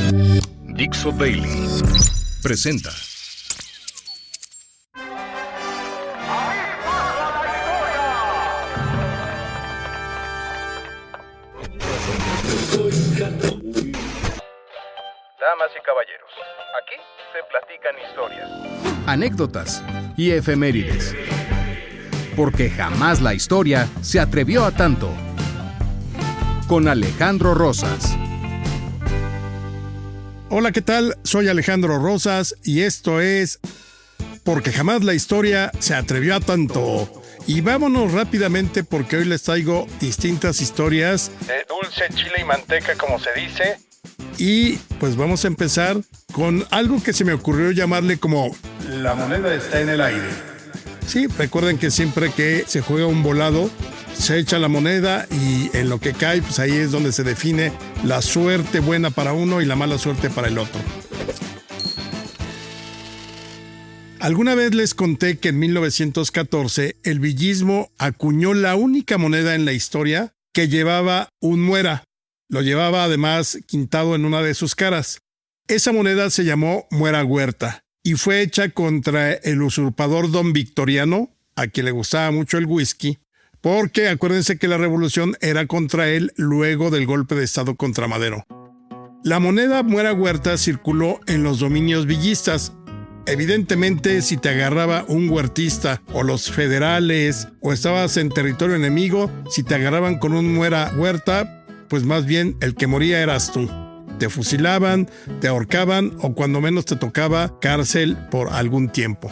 Dixo Daily presenta. Damas y caballeros, aquí se platican historias, Anécdotas y efemérides. Porque jamás la historia se atrevió a tanto. Con Alejandro Rosas. Hola, ¿qué tal? Soy Alejandro Rosas y esto es Porque jamás la historia se atrevió a tanto. Y vámonos rápidamente porque hoy les traigo distintas historias de dulce, chile y manteca, como se dice. y pues vamos a empezar con algo que se me ocurrió llamarle como la moneda está en el aire. Sí, recuerden que siempre que se juega un volado, se echa la moneda y en lo que cae, pues ahí es donde se define la suerte buena para uno y la mala suerte para el otro. Alguna vez les conté que en 1914 el villismo acuñó la única moneda en la historia que llevaba un muera. Lo llevaba además quintado en una de sus caras. Esa moneda se llamó Muera Huerta y fue hecha contra el usurpador Don Victoriano, a quien le gustaba mucho el whisky, porque acuérdense que la revolución era contra él luego del golpe de estado contra Madero. La moneda Muera Huerta circuló en los dominios villistas. Evidentemente, si te agarraba un huertista o los federales o estabas en territorio enemigo, si te agarraban con un Muera Huerta, pues más bien el que moría eras tú. Te fusilaban, te ahorcaban o cuando menos te tocaba cárcel por algún tiempo.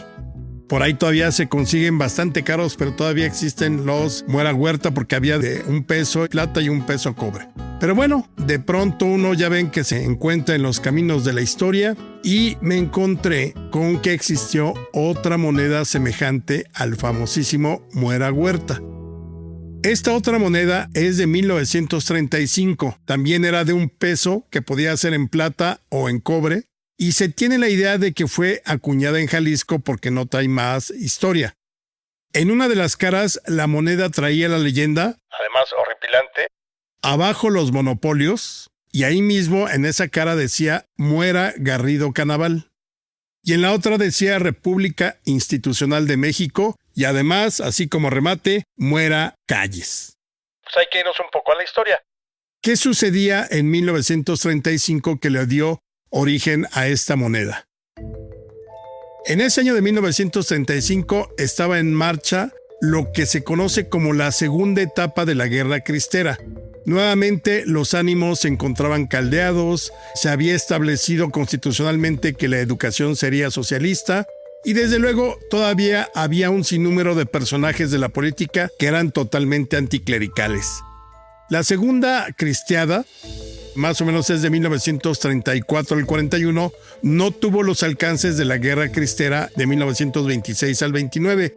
Por ahí todavía se consiguen bastante caros, pero todavía existen los Muera Huerta porque había de $1 plata y $1 cobre. Pero bueno, de pronto uno ya ven que se encuentra en los caminos de la historia y me encontré con que existió otra moneda semejante al famosísimo Muera Huerta. Esta otra moneda es de 1935, también era de $1 que podía ser en plata o en cobre, y se tiene la idea de que fue acuñada en Jalisco porque no trae más historia. En una de las caras la moneda traía la leyenda, Además, horripilante. abajo los monopolios, y ahí mismo en esa cara decía Muera Garrido Canaval. Y en la otra decía República Institucional de México, y además, así como remate, Muera Calles. Pues hay que irnos un poco a la historia. ¿Qué sucedía en 1935 que le dio origen a esta moneda? En ese año de 1935 estaba en marcha lo que se conoce como la segunda etapa de la Guerra Cristera. Nuevamente los ánimos se encontraban caldeados, se había establecido constitucionalmente que la educación sería socialista y desde luego todavía había un sinnúmero de personajes de la política que eran totalmente anticlericales. La segunda cristiada, más o menos es de 1934 al 41, no tuvo los alcances de la Guerra Cristera de 1926 al 29,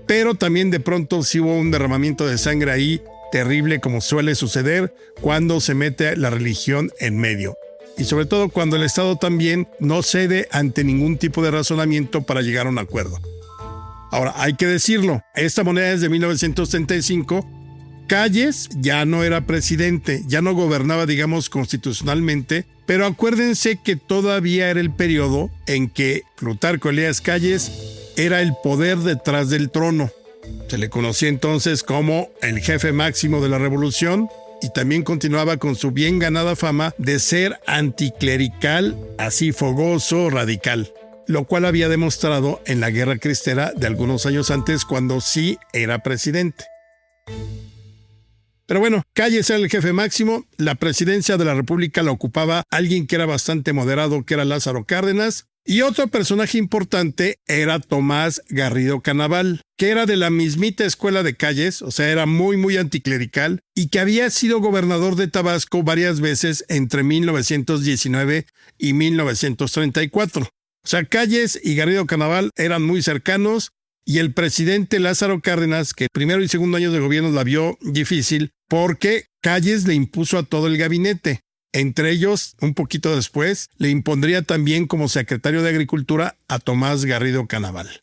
pero también de pronto sí hubo un derramamiento de sangre ahí terrible como suele suceder cuando se mete la religión en medio. Y sobre todo cuando el Estado también no cede ante ningún tipo de razonamiento para llegar a un acuerdo. Ahora, hay que decirlo, esta moneda es de 1935. Calles ya no era presidente, ya no gobernaba, digamos, constitucionalmente, pero acuérdense que todavía era el periodo en que Plutarco Elías Calles era el poder detrás del trono. Se le conocía entonces como el jefe máximo de la revolución y también continuaba con su bien ganada fama de ser anticlerical, así fogoso, radical, lo cual había demostrado en la Guerra Cristera de algunos años antes cuando sí era presidente. Pero bueno, Calles era el jefe máximo, la presidencia de la República la ocupaba alguien que era bastante moderado, que era Lázaro Cárdenas, y otro personaje importante era Tomás Garrido Canaval, que era de la mismita escuela de Calles, o sea, era muy anticlerical, y que había sido gobernador de Tabasco varias veces entre 1919 y 1934. O sea, Calles y Garrido Canaval eran muy cercanos, y el presidente Lázaro Cárdenas, que primero y segundo años de gobierno la vio difícil, porque Calles le impuso a todo el gabinete. Entre ellos, un poquito después, le impondría también como secretario de Agricultura a Tomás Garrido Canaval.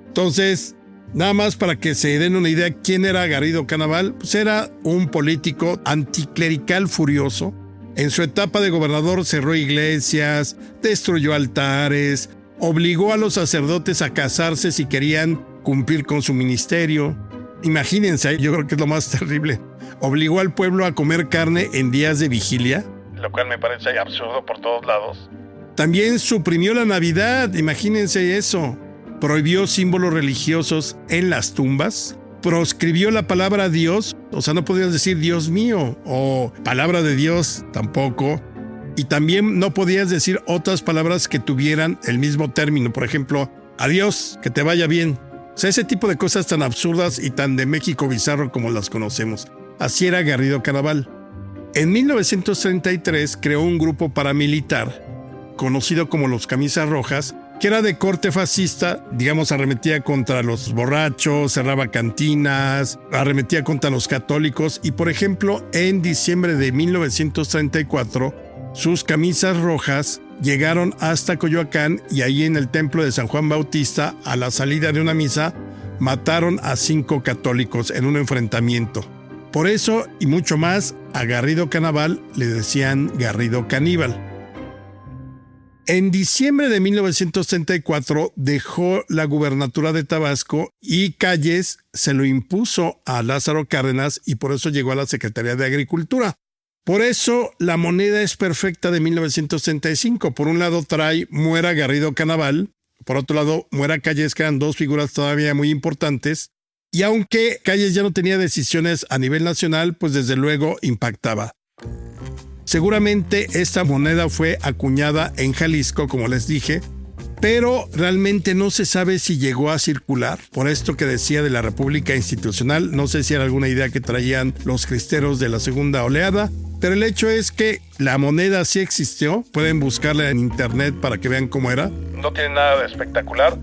Entonces, nada más para que se den una idea quién era Garrido Canaval, pues era un político anticlerical furioso En su etapa de gobernador cerró iglesias, destruyó altares, obligó a los sacerdotes a casarse si querían cumplir con su ministerio. Imagínense, yo creo que es lo más terrible. Obligó al pueblo a comer carne en días de vigilia, lo cual me parece absurdo por todos lados. También suprimió la Navidad, imagínense eso. Prohibió símbolos religiosos en las tumbas. Proscribió la palabra Dios, o sea, no podías decir Dios mío o palabra de Dios tampoco. Y también no podías decir otras palabras que tuvieran el mismo término. Por ejemplo, adiós, que te vaya bien. O sea, ese tipo de cosas tan absurdas y tan de México bizarro como las conocemos. Así era Garrido Canaval. En 1933 creó un grupo paramilitar conocido como los Camisas Rojas, que era de corte fascista, digamos, arremetía contra los borrachos, cerraba cantinas, arremetía contra los católicos y, por ejemplo, en diciembre de 1934, sus Camisas Rojas llegaron hasta Coyoacán y ahí en el templo de San Juan Bautista, a la salida de una misa, mataron a 5 católicos en un enfrentamiento. Por eso y mucho más, a Garrido Canaval le decían Garrido Caníbal. En diciembre de 1934 dejó la gubernatura de Tabasco y Calles se lo impuso a Lázaro Cárdenas y por eso llegó a la Secretaría de Agricultura. Por eso la moneda es perfecta de 1935. Por un lado trae Muera Garrido Canaval, por otro lado Muera Calles, que eran dos figuras todavía muy importantes. Y aunque Calles ya no tenía decisiones a nivel nacional, pues desde luego impactaba. Seguramente esta moneda fue acuñada en Jalisco, como les dije, pero realmente no se sabe si llegó a circular. Por esto que decía de la República Institucional, no sé si era alguna idea que traían los cristeros de la segunda oleada, pero el hecho es que la moneda sí existió. Pueden buscarla en internet para que vean cómo era. No tiene nada de espectacular,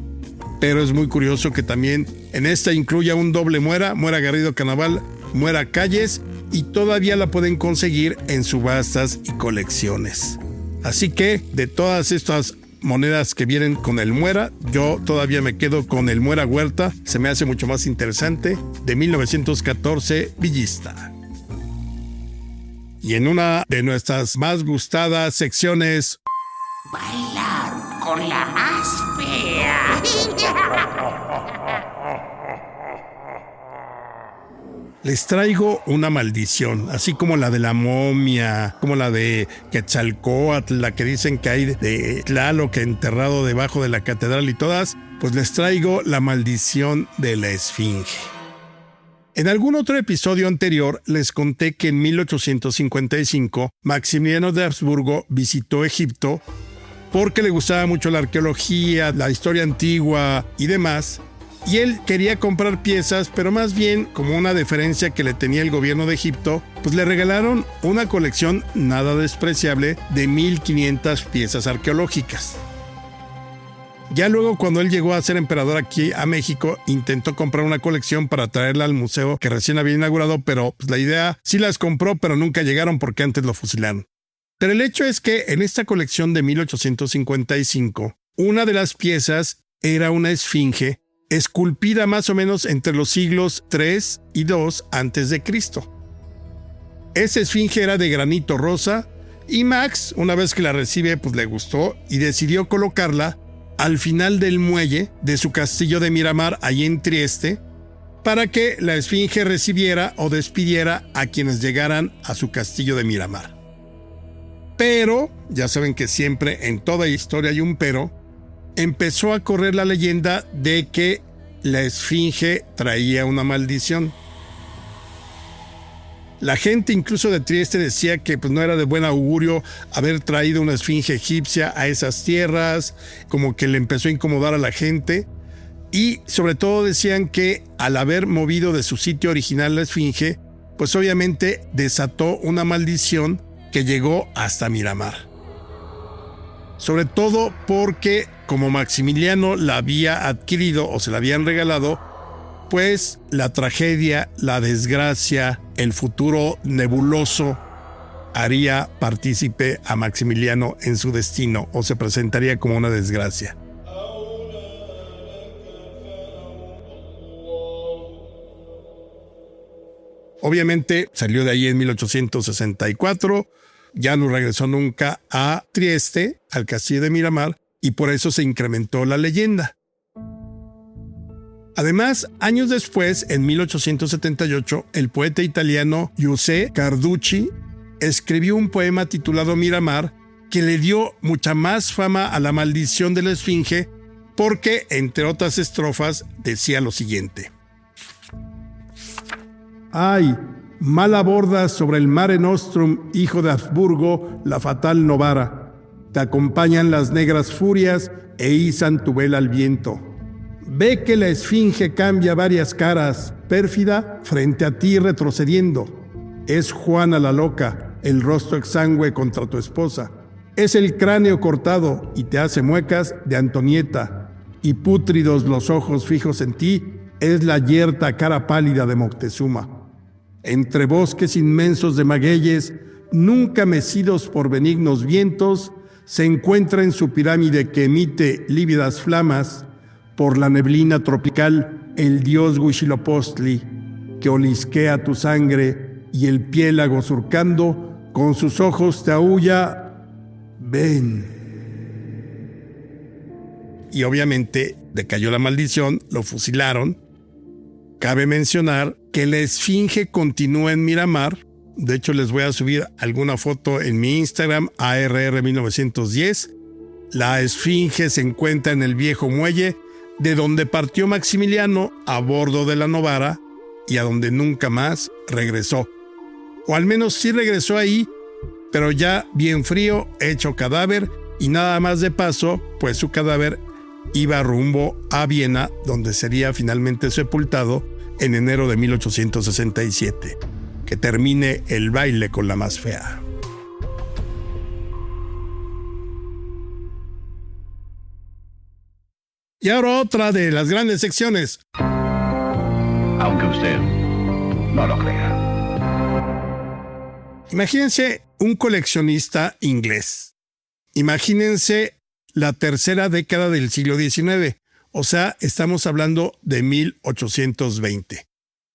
pero es muy curioso que también en esta incluya un doble Muera, Muera Garrido Canaval, Muera Calles, y todavía la pueden conseguir en subastas y colecciones. Así que de todas estas monedas que vienen con el Muera, yo todavía me quedo con el Muera Huerta, se me hace mucho más interesante, de 1914, villista. Y en una de nuestras más gustadas secciones, bailar con la más fea. les traigo una maldición, así como la de la momia, como la de Quetzalcóatl, la que dicen que hay de Tlaloc enterrado debajo de la catedral y todas, pues les traigo la maldición de la Esfinge. En algún otro episodio anterior les conté que en 1855 Maximiliano de Habsburgo visitó Egipto porque le gustaba mucho la arqueología, la historia antigua y demás, y él quería comprar piezas, pero más bien como una deferencia que le tenía el gobierno de Egipto, pues le regalaron una colección nada despreciable de 1500 piezas arqueológicas. Ya luego, cuando él llegó a ser emperador aquí a México, intentó comprar una colección para traerla al museo que recién había inaugurado, pero pues, la idea sí las compró, pero nunca llegaron porque antes lo fusilaron. Pero el hecho es que en esta colección de 1855, una de las piezas era una esfinge esculpida más o menos entre los siglos III y II antes de Cristo. Esa esfinge era de granito rosa y Max, una vez que la recibe, pues le gustó y decidió colocarla al final del muelle de su castillo de Miramar, allí en Trieste, para que la esfinge recibiera o despidiera a quienes llegaran a su castillo de Miramar. Pero, ya saben que siempre en toda historia hay un pero, empezó a correr la leyenda de que la esfinge traía una maldición. La gente incluso de Trieste decía que pues, no era de buen augurio haber traído una esfinge egipcia a esas tierras, como que le empezó a incomodar a la gente, y sobre todo decían que al haber movido de su sitio original la esfinge, pues obviamente desató una maldición que llegó hasta Miramar. Sobre todo porque como Maximiliano la había adquirido o se la habían regalado, pues la tragedia, la desgracia, el futuro nebuloso haría partícipe a Maximiliano en su destino o se presentaría como una desgracia. Obviamente salió de ahí en 1864, ya no regresó nunca a Trieste, al castillo de Miramar, y por eso se incrementó la leyenda. Además, años después, en 1878, el poeta italiano Giuseppe Carducci escribió un poema titulado Miramar que le dio mucha más fama a la maldición de la Esfinge porque, entre otras estrofas, decía lo siguiente. ¡Ay! Mal aborda sobre el Mare Nostrum, hijo de Habsburgo, la fatal Novara. Te acompañan las negras furias e izan tu vela al viento. Ve que la Esfinge cambia varias caras, pérfida, frente a ti retrocediendo. Es Juana la loca, el rostro exangüe contra tu esposa. Es el cráneo cortado y te hace muecas de Antonieta. Y pútridos los ojos fijos en ti, es la yerta cara pálida de Moctezuma. Entre bosques inmensos de magueyes, nunca mecidos por benignos vientos, se encuentra en su pirámide que emite lívidas flamas, por la neblina tropical, el dios Huitzilopochtli, que olisquea tu sangre y el piélago surcando, con sus ojos te aúlla, ven. Y obviamente decayó la maldición, lo fusilaron. Cabe mencionar que la Esfinge continúa en Miramar. De hecho, les voy a subir alguna foto en mi Instagram, ARR1910. La Esfinge se encuentra en el viejo muelle, de donde partió Maximiliano a bordo de la Novara y a donde nunca más regresó. O al menos sí regresó ahí, pero ya bien frío, hecho cadáver, y nada más de paso, pues su cadáver iba rumbo a Viena, donde sería finalmente sepultado en enero de 1867. Que termine el baile con la más fea. Y ahora otra de las grandes secciones. Aunque usted no lo crea. Imagínense un coleccionista inglés. Imagínense la tercera década del siglo XIX. O sea, estamos hablando de 1820.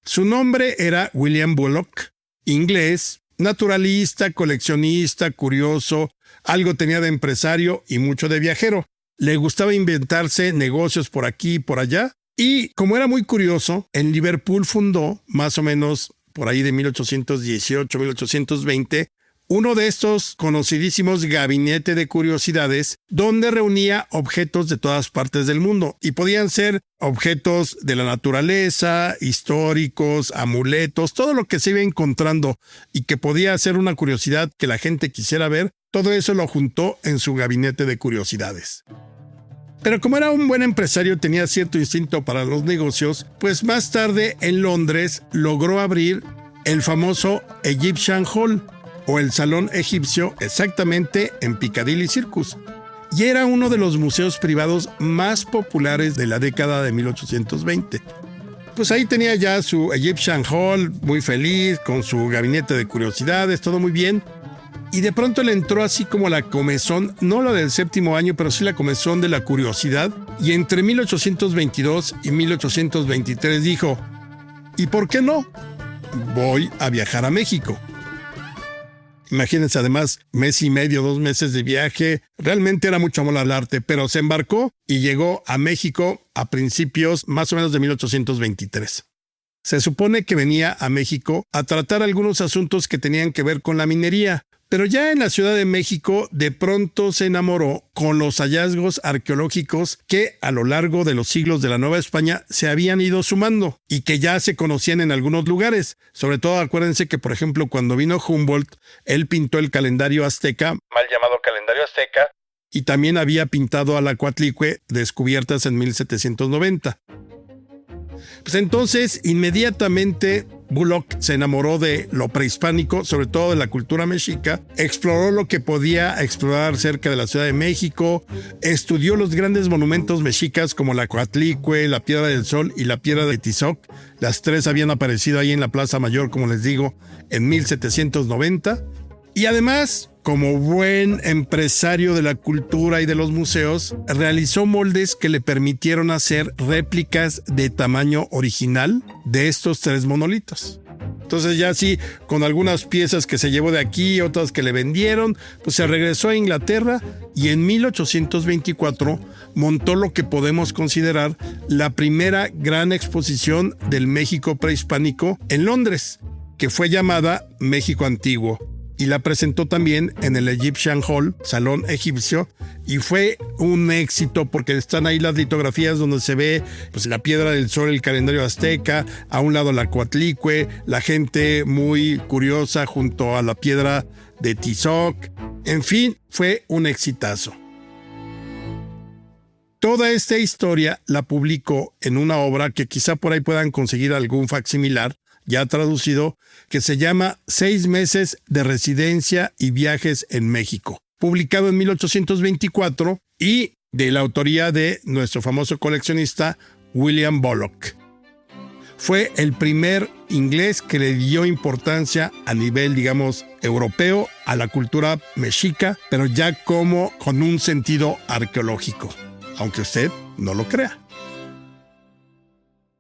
Su nombre era William Bullock, inglés, naturalista, coleccionista, curioso, algo tenía de empresario y mucho de viajero. Le gustaba inventarse negocios por aquí y por allá. Y como era muy curioso, en Liverpool fundó, más o menos por ahí de 1818-1820, uno de estos conocidísimos gabinetes de curiosidades donde reunía objetos de todas partes del mundo. Y podían ser objetos de la naturaleza, históricos, amuletos, todo lo que se iba encontrando y que podía ser una curiosidad que la gente quisiera ver. Todo eso lo juntó en su gabinete de curiosidades. Pero como era un buen empresario, tenía cierto instinto para los negocios, pues más tarde en Londres logró abrir el famoso Egyptian Hall, o el Salón Egipcio, exactamente en Piccadilly Circus. Y era uno de los museos privados más populares de la década de 1820. Pues ahí tenía ya su Egyptian Hall, muy feliz, con su gabinete de curiosidades, todo muy bien. Y de pronto le entró así como la comezón, no la del séptimo año, pero sí la comezón de la curiosidad. Y entre 1822 y 1823 dijo, ¿y por qué no? Voy a viajar a México. Imagínense, además, mes y medio, 2 meses de viaje. Realmente era mucho amor al arte, pero se embarcó y llegó a México a principios más o menos de 1823. Se supone que venía a México a tratar algunos asuntos que tenían que ver con la minería. Pero ya en la Ciudad de México, de pronto se enamoró con los hallazgos arqueológicos que a lo largo de los siglos de la Nueva España se habían ido sumando y que ya se conocían en algunos lugares. Sobre todo acuérdense que, por ejemplo, cuando vino Humboldt, él pintó el calendario azteca, mal llamado calendario azteca, y también había pintado a la Coatlicue, descubiertas en 1790. Pues entonces, inmediatamente, Bullock se enamoró de lo prehispánico, sobre todo de la cultura mexica, exploró lo que podía explorar cerca de la Ciudad de México, estudió los grandes monumentos mexicas como la Coatlicue, la Piedra del Sol y la Piedra de Tizoc. Las tres habían aparecido ahí en la Plaza Mayor, como les digo, en 1790. Y además, como buen empresario de la cultura y de los museos, realizó moldes que le permitieron hacer réplicas de tamaño original de estos 3 monolitos. Entonces ya sí, con algunas piezas que se llevó de aquí, otras que le vendieron, pues se regresó a Inglaterra y en 1824 montó lo que podemos considerar la primera gran exposición del México prehispánico en Londres, que fue llamada México Antiguo. Y la presentó también en el Egyptian Hall, Salón Egipcio, y fue un éxito porque están ahí las litografías donde se ve pues, la piedra del sol, el calendario azteca, a un lado la Coatlicue, la gente muy curiosa junto a la piedra de Tizoc. En fin, fue un exitazo. Toda esta historia la publicó en una obra que quizá por ahí puedan conseguir algún facsimilar, ya traducido, que se llama 6 meses de residencia y viajes en México, publicado en 1824 y de la autoría de nuestro famoso coleccionista William Bullock. Fue el primer inglés que le dio importancia a nivel, digamos, europeo a la cultura mexica, pero ya como con un sentido arqueológico, aunque usted no lo crea.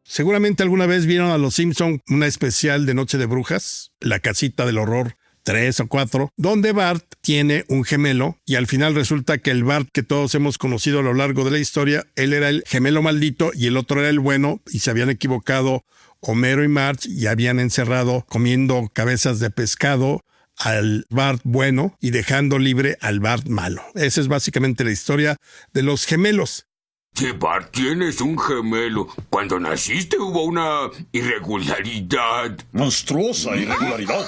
Seguramente alguna vez vieron a Los Simpson una especial de Noche de Brujas, La Casita del Horror 3 o 4, donde Bart tiene un gemelo y al final resulta que el Bart que todos hemos conocido a lo largo de la historia, él era el gemelo maldito y el otro era el bueno y se habían equivocado Homero y Marge y habían encerrado comiendo cabezas de pescado al Bart bueno y dejando libre al Bart malo. Esa es básicamente la historia de los gemelos. Si Bart tienes un gemelo, cuando naciste hubo una irregularidad. Monstruosa irregularidad.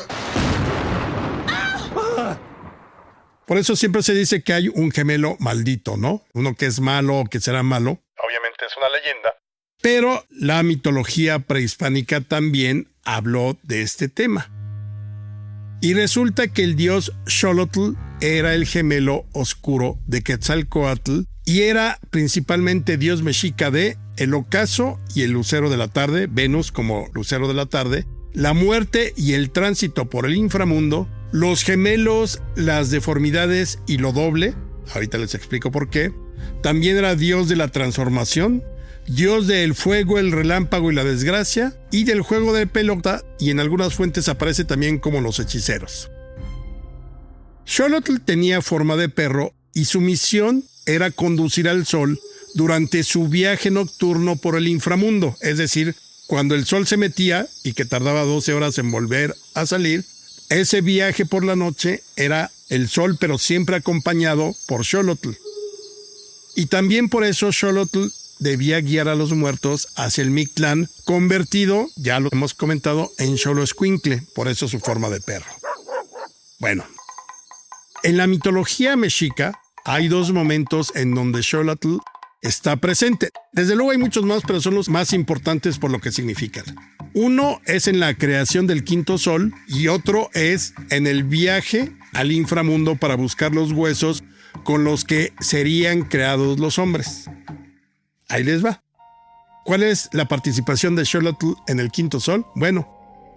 Por eso siempre se dice que hay un gemelo maldito, ¿no? Uno que es malo o que será malo. Obviamente es una leyenda. Pero la mitología prehispánica también habló de este tema. Y resulta que el dios Xolotl era el gemelo oscuro de Quetzalcóatl y era principalmente dios mexica de el ocaso y el lucero de la tarde, Venus como lucero de la tarde, la muerte y el tránsito por el inframundo, los gemelos, las deformidades y lo doble, ahorita les explico por qué. También era dios de la transformación, dios del fuego, el relámpago y la desgracia, y del juego de pelota, y en algunas fuentes aparece también como los hechiceros. Xolotl tenía forma de perro y su misión era conducir al sol durante su viaje nocturno por el inframundo, es decir, cuando el sol se metía y que tardaba 12 horas en volver a salir, ese viaje por la noche era el sol pero siempre acompañado por Xolotl. Y también por eso Xolotl debía guiar a los muertos hacia el Mictlán, convertido, ya lo hemos comentado, en Xoloescuincle, por eso su forma de perro. Bueno, en la mitología mexica hay 2 momentos en donde Xolotl está presente. Desde luego hay muchos más, pero son los más importantes por lo que significan. Uno es en la creación del quinto sol y otro es en el viaje al inframundo para buscar los huesos con los que serían creados los hombres. Ahí les va. ¿Cuál es la participación de Xolotl en el quinto sol? Bueno,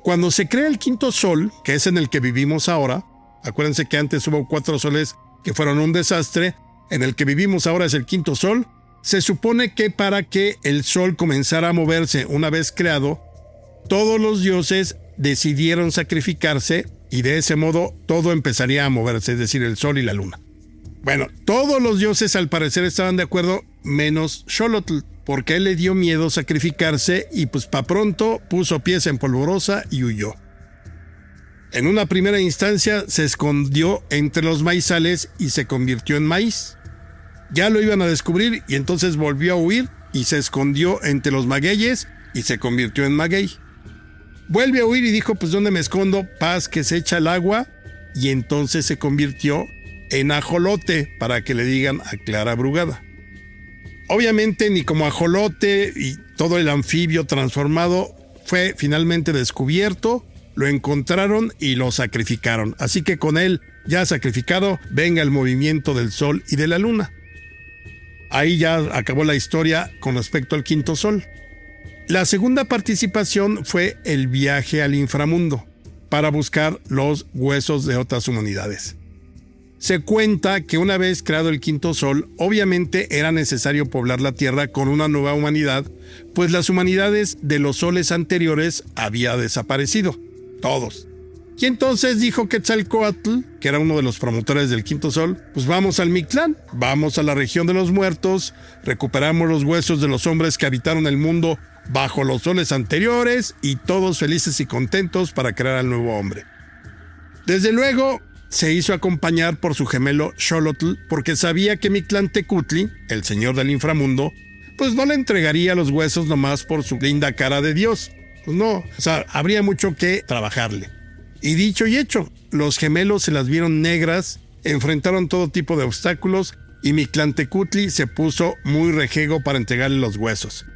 cuando se crea el quinto sol, que es en el que vivimos ahora, acuérdense que antes hubo 4 soles que fueron un desastre, en el que vivimos ahora es el quinto sol, se supone que para que el sol comenzara a moverse una vez creado, todos los dioses decidieron sacrificarse y de ese modo todo empezaría a moverse, es decir, el sol y la luna. Bueno, todos los dioses al parecer estaban de acuerdo, menos Xolotl, porque él le dio miedo sacrificarse y pues pa' pronto puso pies en polvorosa y huyó. En una primera instancia se escondió entre los maizales y se convirtió en maíz. Ya lo iban a descubrir y entonces volvió a huir y se escondió entre los magueyes y se convirtió en maguey. Vuelve a huir y dijo, pues ¿dónde me escondo? Paz que se echa el agua, y entonces se convirtió en ajolote para que le digan a Clara Brugada. Obviamente ni como ajolote y todo el anfibio transformado fue finalmente descubierto, lo encontraron y lo sacrificaron. Así que con él ya sacrificado, venga el movimiento del sol y de la luna. Ahí ya acabó la historia con respecto al quinto sol. La segunda participación fue el viaje al inframundo para buscar los huesos de otras humanidades. Se cuenta que una vez creado el quinto sol, obviamente era necesario poblar la tierra con una nueva humanidad, pues las humanidades de los soles anteriores habían desaparecido. todos. Y entonces dijo Quetzalcóatl, que era uno de los promotores del Quinto Sol, pues vamos al Mictlán, vamos a la región de los muertos, recuperamos los huesos de los hombres que habitaron el mundo bajo los soles anteriores y todos felices y contentos para crear al nuevo hombre. Desde luego, se hizo acompañar por su gemelo Xolotl porque sabía que Mictlantecutli, el señor del inframundo, pues no le entregaría los huesos nomás por su linda cara de Dios. Pues no, o sea, habría mucho que trabajarle. Y dicho y hecho, los gemelos se las vieron negras, enfrentaron todo tipo de obstáculos y Mictlantecutli se puso muy rejego para entregarle los huesos.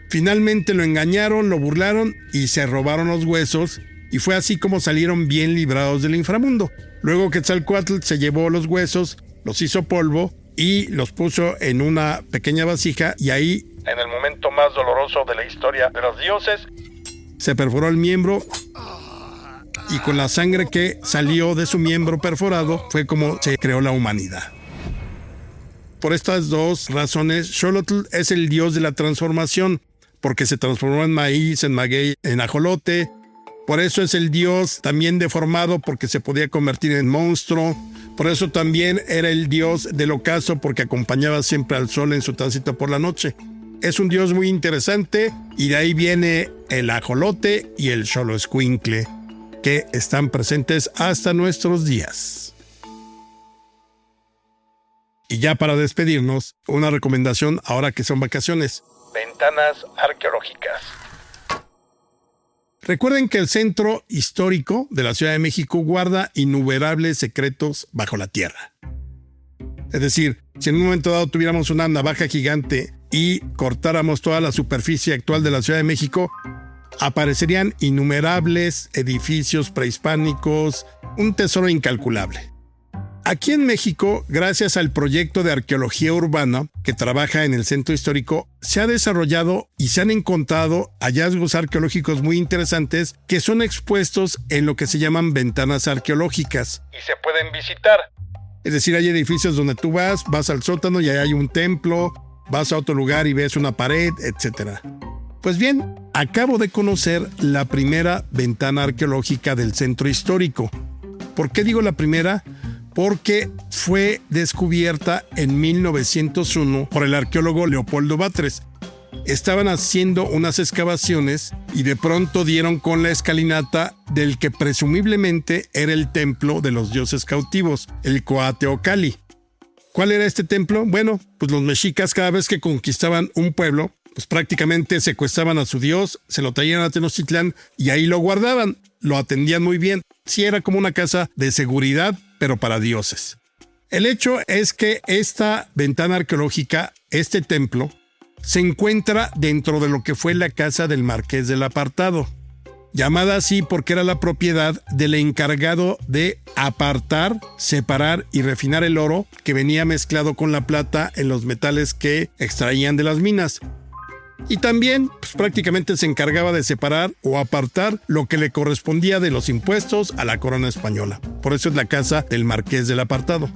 Finalmente lo engañaron, lo burlaron y se robaron los huesos y fue así como salieron bien librados del inframundo. Luego Quetzalcóatl se llevó los huesos, los hizo polvo y los puso en una pequeña vasija y ahí, en el momento más doloroso de la historia de los dioses, se perforó el miembro y con la sangre que salió de su miembro perforado fue como se creó la humanidad. Por estas dos razones, Xolotl es el dios de la transformación, porque se transformó en maíz, en maguey, en ajolote. Por eso es el dios también deformado, porque se podía convertir en monstruo. Por eso también era el dios del ocaso, porque acompañaba siempre al sol en su tránsito por la noche. Es un dios muy interesante y de ahí viene el ajolote y el xoloescuincle, que están presentes hasta nuestros días. Y ya para despedirnos, una recomendación ahora que son vacaciones. Ventanas arqueológicas. Recuerden que el Centro Histórico de la Ciudad de México guarda innumerables secretos bajo la tierra. Es decir, si en un momento dado tuviéramos una navaja gigante y cortáramos toda la superficie actual de la Ciudad de México, aparecerían innumerables edificios prehispánicos, un tesoro incalculable. Aquí en México, gracias al proyecto de arqueología urbana que trabaja en el Centro Histórico, se ha desarrollado y se han encontrado hallazgos arqueológicos muy interesantes que son expuestos en lo que se llaman ventanas arqueológicas. Y se pueden visitar. Es decir, hay edificios donde tú vas al sótano y ahí hay un templo, vas a otro lugar y ves una pared, etc. Pues bien, acabo de conocer la primera ventana arqueológica del Centro Histórico. ¿Por qué digo la primera? Porque fue descubierta en 1901 por el arqueólogo Leopoldo Batres. Estaban haciendo unas excavaciones y de pronto dieron con la escalinata del que presumiblemente era el templo de los dioses cautivos, el Coateocalli. ¿Cuál era este templo? Bueno, pues los mexicas cada vez que conquistaban un pueblo, pues prácticamente secuestraban a su dios, se lo traían a Tenochtitlán y ahí lo guardaban. Lo atendían muy bien. Sí, era como una casa de seguridad, pero para dioses. El hecho es que esta ventana arqueológica, este templo, se encuentra dentro de lo que fue la casa del Marqués del Apartado, llamada así porque era la propiedad del encargado de apartar, separar y refinar el oro que venía mezclado con la plata en los metales que extraían de las minas. Y también, pues, prácticamente se encargaba de separar o apartar lo que le correspondía de los impuestos a la corona española. Por eso es la casa del Marqués del Apartado.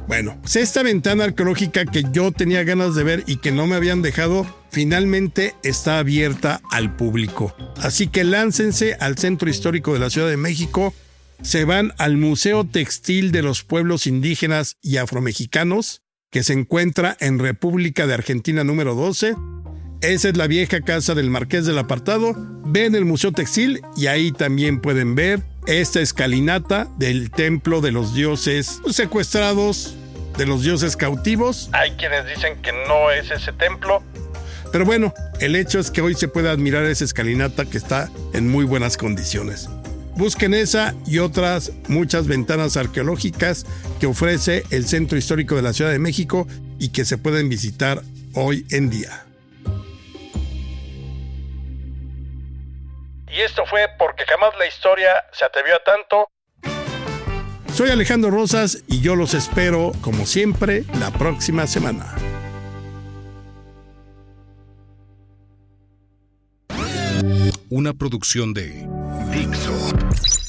Bueno, pues esta ventana arqueológica que yo tenía ganas de ver y que no me habían dejado, finalmente está abierta al público. Así que láncense al Centro Histórico de la Ciudad de México, se van al Museo Textil de los Pueblos Indígenas y Afromexicanos, que se encuentra en República de Argentina número 12. Esa es la vieja casa del Marqués del Apartado. Ven el Museo Textil y ahí también pueden ver esta escalinata del templo de los dioses secuestrados, de los dioses cautivos. Hay quienes dicen que no es ese templo. Pero bueno, el hecho es que hoy se puede admirar esa escalinata que está en muy buenas condiciones. Busquen esa y otras muchas ventanas arqueológicas que ofrece el Centro Histórico de la Ciudad de México y que se pueden visitar hoy en día. Y esto fue Porque Jamás la Historia se atrevió a tanto. Soy Alejandro Rosas y yo los espero, como siempre, la próxima semana. Una producción de Dixo.